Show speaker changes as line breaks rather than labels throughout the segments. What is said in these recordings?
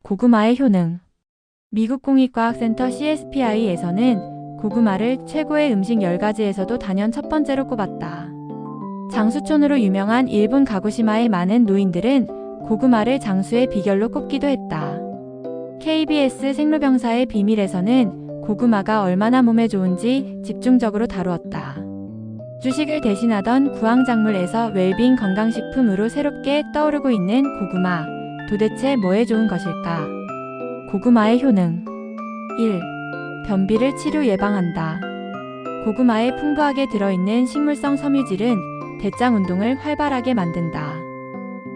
고구마의 효능. 미국 공익과학센터 CSPI에서는 고구마를 최고의 음식 10가지에서도 단연 첫 번째로 꼽았다. 장수촌으로 유명한 일본 가고시마의 많은 노인들은 고구마를 장수의 비결로 꼽기도 했다. KBS 생로병사의 비밀에서는 고구마가 얼마나 몸에 좋은지 집중적으로 다루었다. 주식을 대신하던 구황작물에서 웰빙 건강식품으로 새롭게 떠오르고 있는 고구마. 도대체 뭐에 좋은 것일까? 고구마의 효능. 1. 변비를 치료 예방한다. 고구마에 풍부하게 들어있는 식물성 섬유질은 대장 운동을 활발하게 만든다.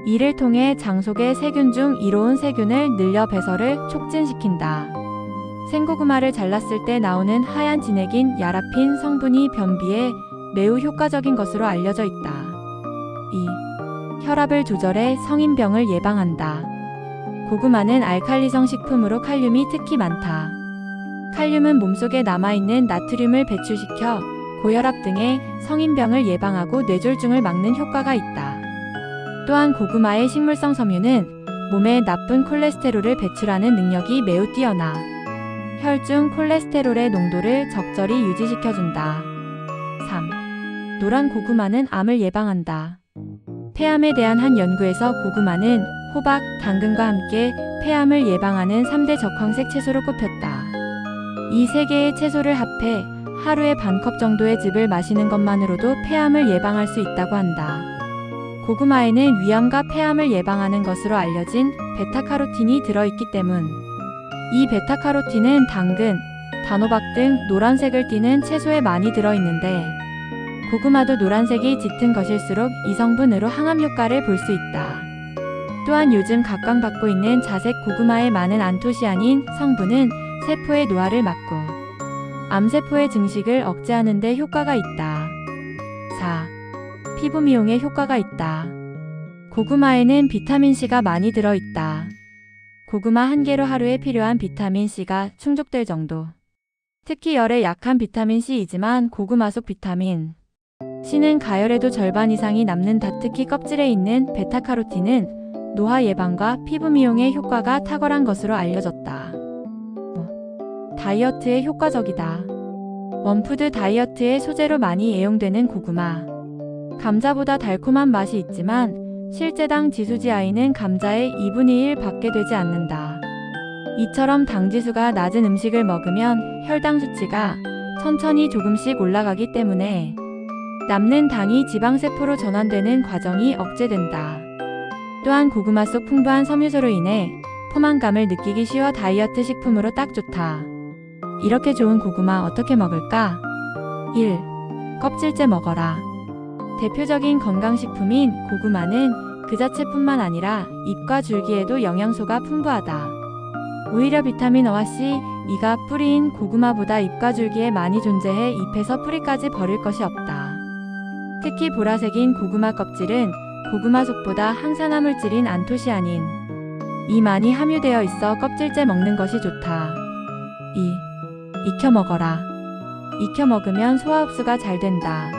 이를 통해 장 속의 세균 중 이로운 세균을 늘려 배설을 촉진시킨다. 생고구마를 잘랐을 때 나오는 하얀 진액인 야라핀 성분이 변비에 매우 효과적인 것으로 알려져 있다. 2. 혈압을 조절해 성인병을 예방한다. 고구마는 알칼리성 식품으로 칼륨이 특히 많다. 칼륨은 몸속에 남아있는 나트륨을 배출시켜 고혈압 등의 성인병을 예방하고 뇌졸중을 막는 효과가 있다. 또한 고구마의 식물성 섬유는 몸에 나쁜 콜레스테롤을 배출하는 능력이 매우 뛰어나 혈중 콜레스테롤의 농도를 적절히 유지시켜준다. 3. 노란 고구마는 암을 예방한다. 폐암에 대한 한 연구에서 고구마는 호박, 당근과 함께 폐암을 예방하는 3대 적황색 채소로 꼽혔다. 이 3개의 채소를 합해 하루에 반컵 정도의 즙을 마시는 것만으로도 폐암을 예방할 수 있다고 한다. 고구마에는 위암과 폐암을 예방하는 것으로 알려진 베타카로틴이 들어있기 때문. 이 베타카로틴은 당근, 단호박 등 노란색을 띠는 채소에 많이 들어있는데 고구마도 노란색이 짙은 것일수록 이 성분으로 항암 효과를 볼 수 있다. 또한 요즘 각광받고 있는 자색 고구마에 많은 안토시아닌 성분은 세포의 노화를 막고 암세포의 증식을 억제하는 데 효과가 있다. 4. 피부 미용에 효과가 있다. 고구마에는 비타민C가 많이 들어있다. 고구마 한 개로 하루에 필요한 비타민C가 충족될 정도. 특히 열에 약한 비타민C이지만 고구마 속 비타민 C는 가열에도 절반 이상이 남는다. 특히 껍질에 있는 베타카로틴은 노화 예방과 피부 미용에 효과가 탁월한 것으로 알려졌다. 다이어트에 효과적이다. 원푸드 다이어트의 소재로 많이 애용되는 고구마. 감자보다 달콤한 맛이 있지만 실제 당 지수지 I는 감자의 2분의 1 밖에 되지 않는다. 이처럼 당지수가 낮은 음식을 먹으면 혈당 수치가 천천히 조금씩 올라가기 때문에 남는 당이 지방세포로 전환되는 과정이 억제된다. 또한 고구마 속 풍부한 섬유소로 인해 포만감을 느끼기 쉬워 다이어트 식품으로 딱 좋다. 이렇게 좋은 고구마 어떻게 먹을까? 1. 껍질째 먹어라. 대표적인 건강식품인 고구마는 그 자체뿐만 아니라 잎과 줄기에도 영양소가 풍부하다. 오히려 비타민 O와 C, E가 뿌리인 고구마보다 잎과 줄기에 많이 존재해 잎에서 뿌리까지 버릴 것이 없다. 특히 보라색인 고구마 껍질은 고구마 속보다 항산화 물질인 안토시아닌 이 많이 함유되어 있어 껍질째 먹는 것이 좋다. 2. 익혀 먹어라. 익혀 먹으면 소화 흡수가 잘 된다.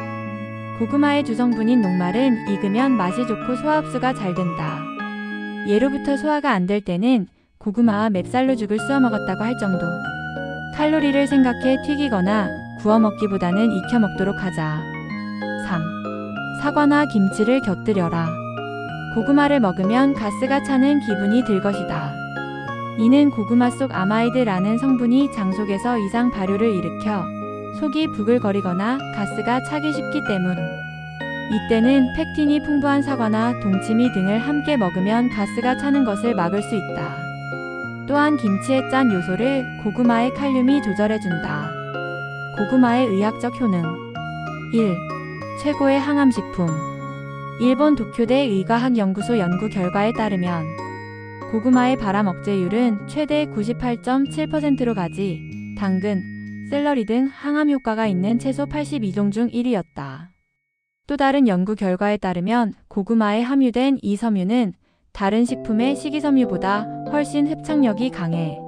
고구마의 주성분인 녹말은 익으면 맛이 좋고 소화 흡수가 잘 된다. 예로부터 소화가 안 될 때는 고구마와 맵쌀로 죽을 쑤어 먹었다고 할 정도. 칼로리를 생각해 튀기거나 구워 먹기보다는 익혀 먹도록 하자. 3. 사과나 김치를 곁들여라. 고구마를 먹으면 가스가 차는 기분이 들 것이다. 이는 고구마 속 아마이드라는 성분이 장 속에서 이상 발효를 일으켜 속이 부글거리거나 가스가 차기 쉽기 때문. 이때는 펙틴이 풍부한 사과나 동치미 등을 함께 먹으면 가스가 차는 것을 막을 수 있다. 또한 김치의 짠 요소를 고구마의 칼륨이 조절해준다. 고구마의 의학적 효능. 1. 최고의 항암식품. 일본 도쿄대 의과학연구소 연구 결과에 따르면 고구마의 발암 억제율은 최대 98.7%로 가지 당근, 샐러리 등 항암 효과가 있는 채소 82종 중 1위였다. 또 다른 연구 결과에 따르면 고구마에 함유된 이 섬유는 다른 식품의 식이섬유보다 훨씬 흡착력이 강해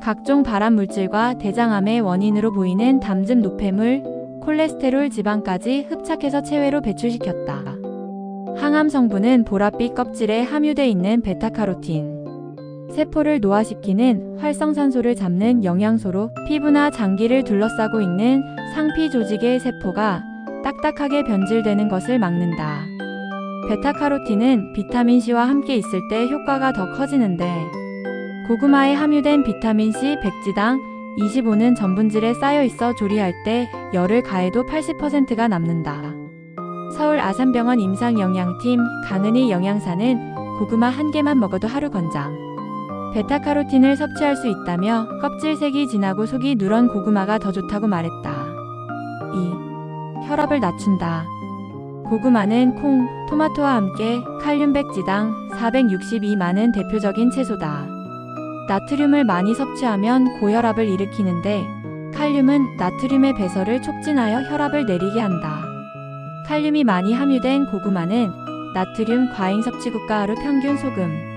각종 발암 물질과 대장암의 원인으로 보이는 담즙 노폐물, 콜레스테롤 지방까지 흡착해서 체외로 배출시켰다. 항암 성분은 보랏빛 껍질에 함유돼 있는 베타카로틴, 세포를 노화시키는 활성산소를 잡는 영양소로 피부나 장기를 둘러싸고 있는 상피 조직의 세포가 딱딱하게 변질되는 것을 막는다. 베타카로틴은 비타민C와 함께 있을 때 효과가 더 커지는데 고구마에 함유된 비타민C 백지당 25는 전분질에 쌓여 있어 조리할 때 열을 가해도 80%가 남는다. 서울 아산병원 임상영양팀 강은희 영양사는 고구마 한 개만 먹어도 하루 권장. 베타카로틴을 섭취할 수 있다며 껍질색이 진하고 속이 누런 고구마가 더 좋다고 말했다. 2. 혈압을 낮춘다. 고구마는 콩, 토마토와 함께 칼륨 백지당 462만은 대표적인 채소다. 나트륨을 많이 섭취하면 고혈압을 일으키는데 칼륨은 나트륨의 배설을 촉진하여 혈압을 내리게 한다. 칼륨이 많이 함유된 고구마는 나트륨 과잉 섭취 국가 하루 평균 소금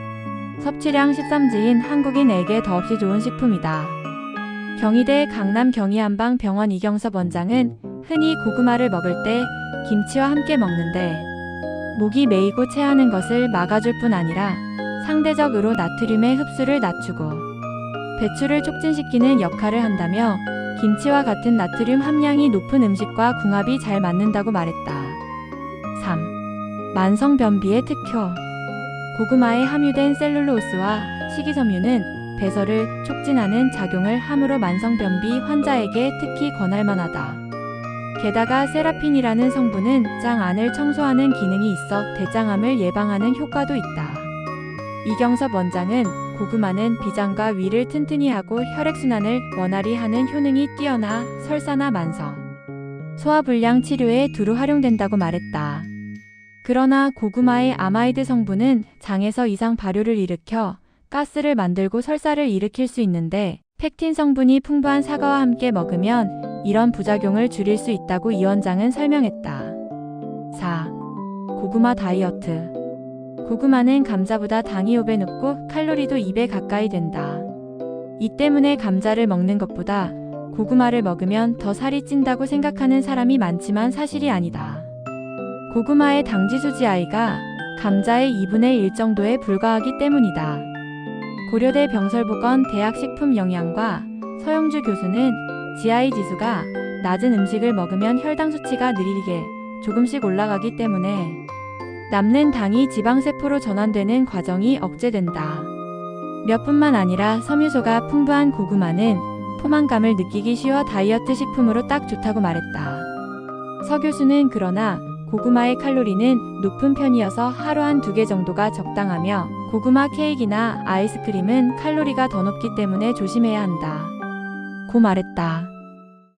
섭취량 13지인 한국인에게 더없이 좋은 식품이다. 경희대 강남 경희한방병원 이경섭 원장은 흔히 고구마를 먹을 때 김치와 함께 먹는데 목이 메이고 체하는 것을 막아줄 뿐 아니라 상대적으로 나트륨의 흡수를 낮추고 배출을 촉진시키는 역할을 한다며 김치와 같은 나트륨 함량이 높은 음식과 궁합이 잘 맞는다고 말했다. 3. 만성변비의 특효. 고구마에 함유된 셀룰로스와 식이섬유는 배설을 촉진하는 작용을 하므로 만성변비 환자에게 특히 권할만하다. 게다가 세라핀이라는 성분은 장 안을 청소하는 기능이 있어 대장암을 예방하는 효과도 있다. 이경섭 원장은 고구마는 비장과 위를 튼튼히 하고 혈액순환을 원활히 하는 효능이 뛰어나 설사나 만성, 소화불량 치료에 두루 활용된다고 말했다. 그러나 고구마의 아마이드 성분은 장에서 이상 발효를 일으켜 가스를 만들고 설사를 일으킬 수 있는데 펙틴 성분이 풍부한 사과와 함께 먹으면 이런 부작용을 줄일 수 있다고 이 원장은 설명했다. 4. 고구마 다이어트. 고구마는 감자보다 당이 5배 높고 칼로리도 2배 가까이 된다. 이 때문에 감자를 먹는 것보다 고구마를 먹으면 더 살이 찐다고 생각하는 사람이 많지만 사실이 아니다. 고구마의 당지수 GI가 감자의 2분의 1 정도에 불과하기 때문이다. 고려대 병설보건 대학식품영양과 서영주 교수는 GI 지수가 낮은 음식을 먹으면 혈당 수치가 느리게 조금씩 올라가기 때문에 남는 당이 지방세포로 전환되는 과정이 억제된다. 몇 뿐만 아니라 섬유소가 풍부한 고구마는 포만감을 느끼기 쉬워 다이어트 식품으로 딱 좋다고 말했다. 서 교수는 그러나 고구마의 칼로리는 높은 편이어서 하루 한 2개 정도가 적당하며 고구마 케이크나 아이스크림은 칼로리가 더 높기 때문에 조심해야 한다. 고 말했다.